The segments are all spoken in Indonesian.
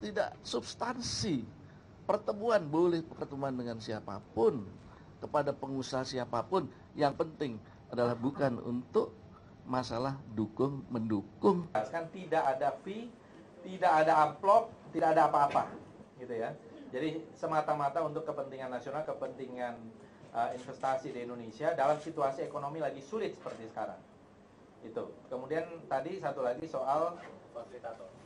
tidak substansi. Pertemuan boleh pertemuan dengan siapapun, kepada pengusaha siapapun. Yang penting adalah bukan untuk masalah dukung mendukung. Kan tidak ada fee, tidak ada amplop, tidak ada apa-apa, gitu ya. Jadi semata-mata untuk kepentingan nasional, kepentingan investasi di Indonesia dalam situasi ekonomi lagi sulit seperti sekarang. Itu. Kemudian tadi satu lagi soal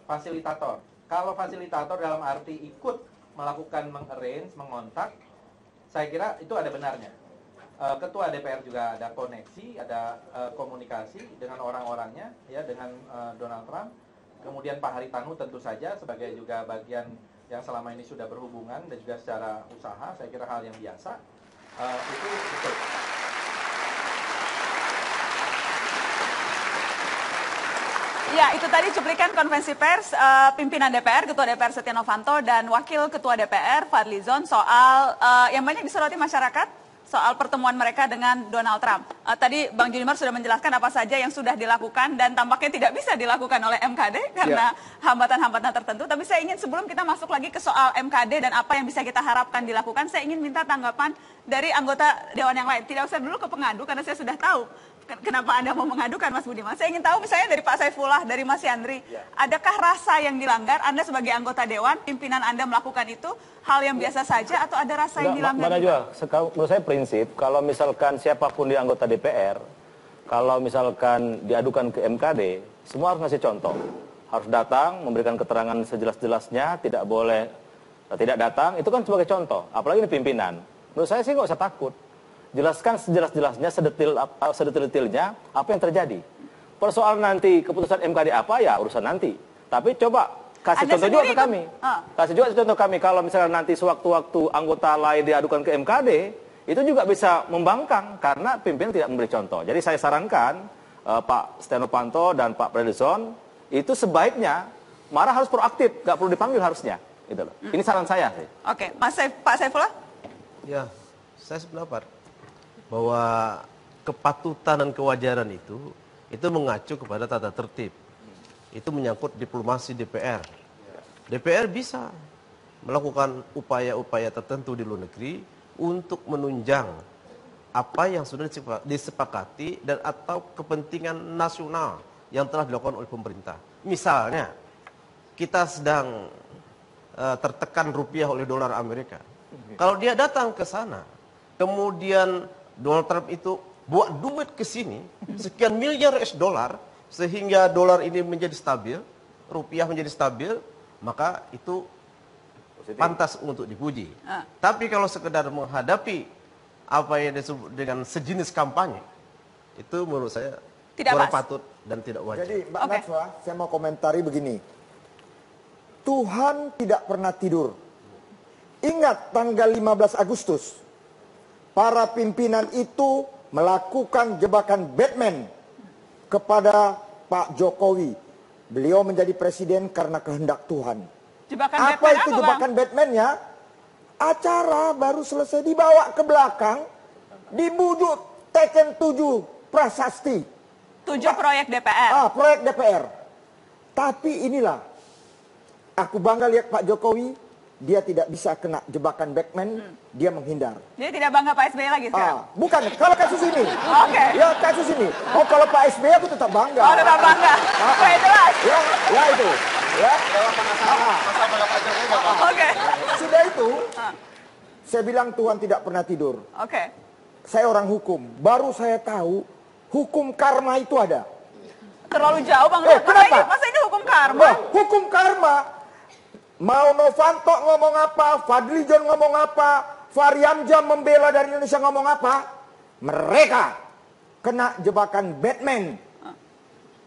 fasilitator. Kalau fasilitator dalam arti ikut melakukan mengarrange, mengontak, saya kira itu ada benarnya. Ketua DPR juga ada koneksi, ada komunikasi dengan orang-orangnya, ya, dengan Donald Trump. Kemudian Pak Haritanu tentu saja sebagai juga bagian yang selama ini sudah berhubungan dan juga secara usaha, saya kira hal yang biasa. Itu betul. Ya, itu tadi cuplikan konferensi pers pimpinan DPR, Ketua DPR Setia Novanto dan Wakil Ketua DPR Fadlizon soal yang banyak disoroti masyarakat, soal pertemuan mereka dengan Donald Trump. Tadi Bang Junimar sudah menjelaskan apa saja yang sudah dilakukan dan tampaknya tidak bisa dilakukan oleh MKD karena hambatan-hambatan tertentu. Tapi saya ingin sebelum kita masuk lagi ke soal MKD dan apa yang bisa kita harapkan dilakukan, saya ingin minta tanggapan dari anggota Dewan yang lain. Tidak usah dulu ke pengadu karena saya sudah tahu kenapa Anda mau mengadukan, Mas Budiman. Saya ingin tahu misalnya dari Pak Saifullah, dari Mas Yandri, adakah rasa yang dilanggar? Anda sebagai anggota Dewan, pimpinan Anda melakukan itu hal yang biasa saja atau ada rasa yang dilanggar? Mbak Najwa, menurut saya prinsip, kalau misalkan siapapun di anggota DPR, kalau misalkan diadukan ke MKD, semua harus ngasih contoh. Harus datang, memberikan keterangan sejelas-jelasnya, tidak boleh tidak datang, itu kan sebagai contoh. Apalagi ini pimpinan. Menurut saya sih nggak usah takut. Jelaskan sejelas-jelasnya, sedetil-detilnya apa yang terjadi. Persoalan nanti keputusan MKD apa ya urusan nanti. Tapi coba kasih contoh juga ke kami. Kasih juga contoh kami kalau misalnya nanti sewaktu-waktu anggota lain diadukan ke MKD, itu juga bisa membangkang karena pimpinan tidak memberi contoh. Jadi saya sarankan Pak Setia Novanto dan Pak Fadlizon itu sebaiknya marah harus proaktif, nggak perlu dipanggil harusnya. Gitu loh. Ini saran saya sih. Oke, Pak Saifullah? Ya, saya sependapat bahwa kepatutan dan kewajaran itu mengacu kepada tata tertib. Itu menyangkut diplomasi DPR. DPR bisa melakukan upaya-upaya tertentu di luar negeri untuk menunjang apa yang sudah disepakati dan atau kepentingan nasional yang telah dilakukan oleh pemerintah. Misalnya, kita sedang tertekan rupiah oleh dolar Amerika. Kalau dia datang ke sana, kemudian Donald Trump itu buat duit ke sini, sekian miliar US dollar, sehingga dolar ini menjadi stabil, rupiah menjadi stabil, maka itu pantas untuk dipuji. Tapi kalau sekedar menghadapi apa yang disebut dengan sejenis kampanye, itu menurut saya kurang patut dan tidak wajar. Jadi Mbak Najwa, saya mau komentari begini. Tuhan tidak pernah tidur. Ingat tanggal 15 Agustus. Para pimpinan itu melakukan jebakan Batman kepada Pak Jokowi. Beliau menjadi presiden karena kehendak Tuhan. Jebakan apa Batman itu apa, jebakan Batman-nya? Acara baru selesai dibawa ke belakang, dibujuk Teken 7 prasasti. 7 proyek DPR. Proyek DPR. Tapi inilah, aku bangga lihat Pak Jokowi. Dia tidak bisa kena jebakan Batman, dia menghindar. Jadi tidak bangga Pak SBY lagi sekarang? Bukan, kalau kasus ini. Ya, kasus ini. Oh, kalau Pak SBY aku tetap bangga. Oh, tetap bangga. Oke, jelas. Ya itu. Ya. Oke. Sudah itu, saya bilang Tuhan tidak pernah tidur. Oke. Saya orang hukum. Baru saya tahu, hukum karma itu ada. Terlalu jauh, Bang. Kenapa? Masa ini hukum karma? Hukum karma. Mau Novanto ngomong apa, Fadlizon ngomong apa, Fahri Hamzah membela dari Indonesia ngomong apa, mereka kena jebakan Batman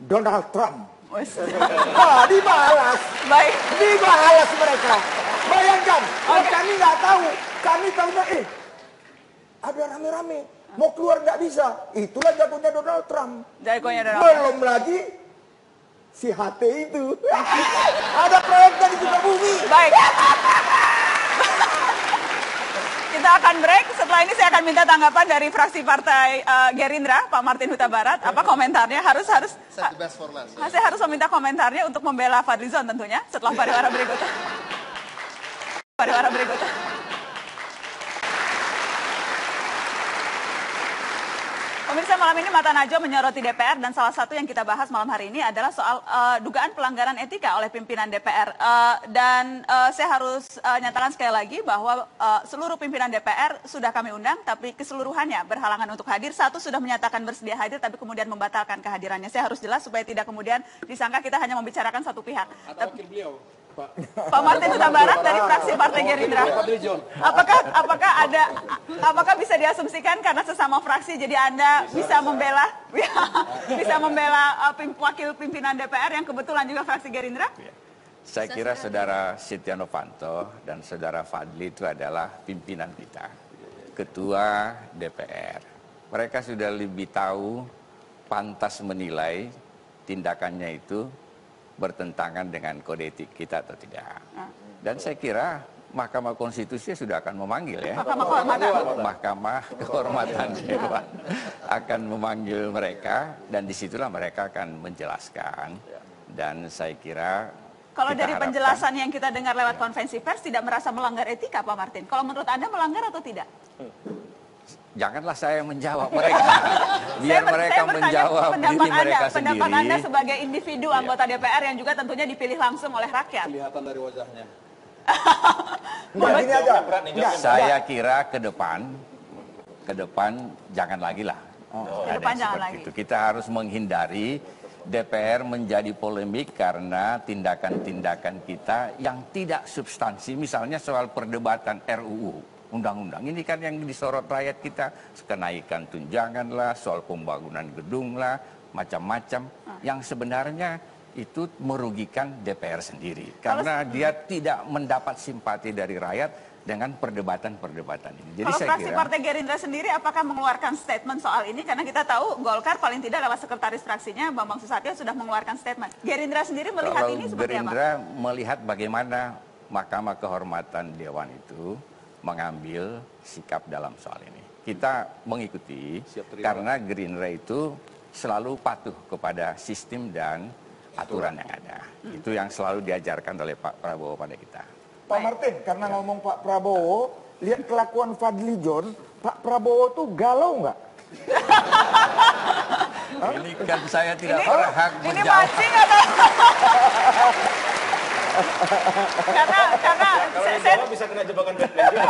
Donald Trump. Dibalas. Baik. Dibalas mereka. Bayangkan, kami nggak tahu. Kami tahunya, ada rame-rame. Mau keluar nggak bisa. Itulah jagonya Donald Trump. Jagonya Donald Trump. Belum lagi si HT itu. Ada proyek dari Sukabumi. Baik. Kita akan break. Setelah ini saya akan minta tanggapan dari fraksi Partai Gerindra, Pak Martin Huta Barat. Apa komentarnya? Saya harus meminta komentarnya untuk membela Fadlizon tentunya setelah pariwara berikutnya. pariwara berikut. Pemirsa, malam ini Mata Najwa menyoroti DPR dan salah satu yang kita bahas malam hari ini adalah soal dugaan pelanggaran etika oleh pimpinan DPR. Saya harus nyatakan sekali lagi bahwa seluruh pimpinan DPR sudah kami undang, tapi keseluruhannya berhalangan untuk hadir. Satu sudah menyatakan bersedia hadir, tapi kemudian membatalkan kehadirannya. Saya harus jelas supaya tidak kemudian disangka kita hanya membicarakan satu pihak. Atau wakil beliau, Pak Martin Huta Barat dari fraksi Partai Gerindra. Apakah bisa diasumsikan karena sesama fraksi jadi Anda bisa membela wakil pimpinan DPR yang kebetulan juga fraksi Gerindra? Saya kira saudara Setia Novanto dan saudara Fadli itu adalah pimpinan kita, ketua DPR. Mereka sudah lebih tahu, pantas menilai tindakannya itu bertentangan dengan kode etik kita atau tidak. Dan saya kira Mahkamah Konstitusi sudah akan memanggil ya. Mahkamah Kehormatan Dewan akan memanggil mereka dan disitulah mereka akan menjelaskan. Dan saya kira kalau dari penjelasan yang kita dengar lewat konferensi pers tidak merasa melanggar etika, Pak Martin. Kalau menurut Anda melanggar atau tidak? Janganlah saya menjawab mereka. Biar mereka menjawab diri mereka sendiri. Pendapat Anda sebagai individu anggota DPR yang juga tentunya dipilih langsung oleh rakyat. Kelihatan dari wajahnya. Saya kira ke depan jangan lagi lah. Ke depan jangan lagi. Itu. Kita harus menghindari DPR menjadi polemik karena tindakan-tindakan kita yang tidak substansi. Misalnya soal perdebatan RUU. Undang-undang ini kan yang disorot rakyat kita, kenaikan tunjangan lah, soal pembangunan gedung lah, macam-macam yang sebenarnya itu merugikan DPR sendiri karena dia tidak mendapat simpati dari rakyat dengan perdebatan-perdebatan ini. Jadi kalau saya fraksi kira Partai Gerindra sendiri apakah mengeluarkan statement soal ini karena kita tahu Golkar paling tidak lewat sekretaris fraksinya Bambang Susatyo sudah mengeluarkan statement. Gerindra sendiri melihat ini seperti Gerindra apa? melihat bagaimana Mahkamah Kehormatan Dewan itu mengambil sikap dalam soal ini. Kita mengikuti karena Gerindra itu selalu patuh kepada sistem dan aturan yang ada. Itu yang selalu diajarkan oleh Pak Prabowo pada kita. Pak Martin, karena ngomong Pak Prabowo, lihat kelakuan Fadli John, Pak Prabowo tuh galau nggak? Ini kan saya tidak berhak Ini menjawab. mancing atau? karena saya bisa kena jebakan Batman juga.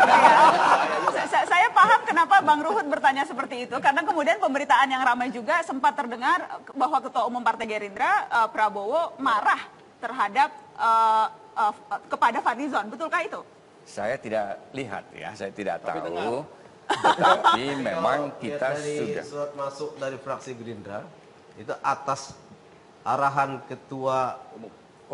Saya paham kenapa Bang Ruhut bertanya seperti itu karena kemudian pemberitaan yang ramai juga sempat terdengar bahwa Ketua Umum Partai Gerindra Prabowo marah terhadap kepada Fadlizon, betulkah itu? Saya tidak lihat ya, saya tidak tahu. Tetapi memang kita dari sudah surat masuk dari fraksi Gerindra itu atas arahan Ketua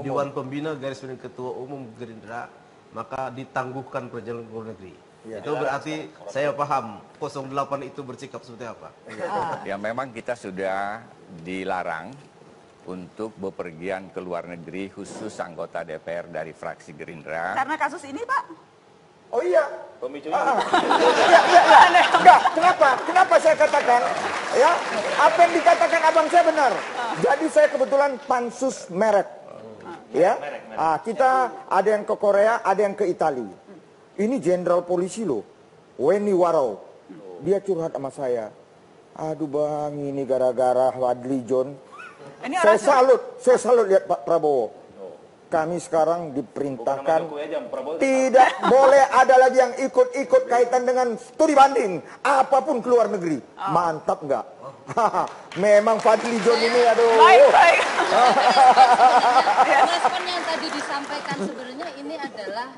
Dewan Pembina garis miring Ketua Umum Gerindra, maka ditangguhkan perjalanan ke luar negeri. Itu berarti saya paham 08 itu bersikap seperti apa. ya memang kita sudah dilarang untuk bepergian ke luar negeri khusus anggota DPR dari fraksi Gerindra. Karena kasus ini, Pak? Oh iya. Pemicunya. Iya. Enggak, kenapa saya katakan, ya, apa yang dikatakan abang saya benar. Jadi saya kebetulan pansus merek. Ya, kita ada yang ke Korea, ada yang ke Italia. Ini jenderal polisi loh, Weni Warau. Dia curhat sama saya. Aduh bang, ini gara-gara Fadli John. Saya salut lihat Pak Prabowo. Kami sekarang diperintahkan tidak boleh ada lagi yang ikut-ikut kaitan dengan studi banding apapun ke luar negeri. Mantap nggak? Memang Fadli John ini aduh. Baik. Respon yang tadi disampaikan sebenarnya ini adalah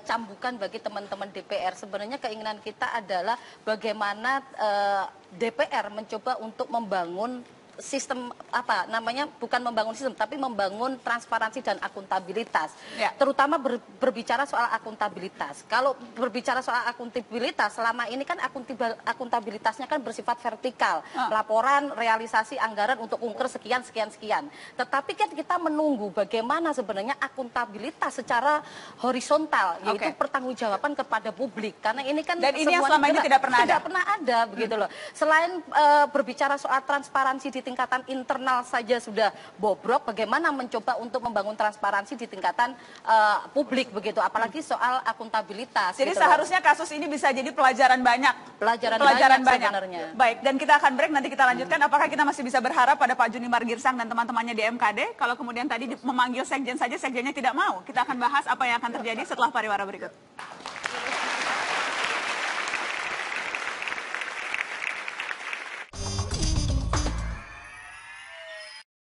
cambukan bagi teman-teman DPR. Sebenarnya keinginan kita adalah bagaimana DPR mencoba untuk membangun sistem bukan membangun sistem tapi membangun transparansi dan akuntabilitas. Ya. Terutama berbicara soal akuntabilitas. Kalau berbicara soal akuntabilitas selama ini kan akuntabilitasnya kan bersifat vertikal. Laporan, realisasi anggaran untuk ungker sekian. Tetapi kan kita menunggu bagaimana sebenarnya akuntabilitas secara horizontal yaitu pertanggungjawaban kepada publik. Karena ini kan dan ini yang selama ini tidak pernah ada begitu loh. Selain berbicara soal transparansi di tingkatan internal saja sudah bobrok, bagaimana mencoba untuk membangun transparansi di tingkatan publik begitu, apalagi soal akuntabilitas. Jadi gitu seharusnya kasus ini bisa jadi pelajaran banyak. Pelajaran banyak sebenarnya. Baik, dan kita akan break, nanti kita lanjutkan. Apakah kita masih bisa berharap pada Pak Junimar Girsang dan teman-temannya di MKD, kalau kemudian tadi memanggil sekjen saja, sekjennya tidak mau? Kita akan bahas apa yang akan terjadi setelah pariwara berikut.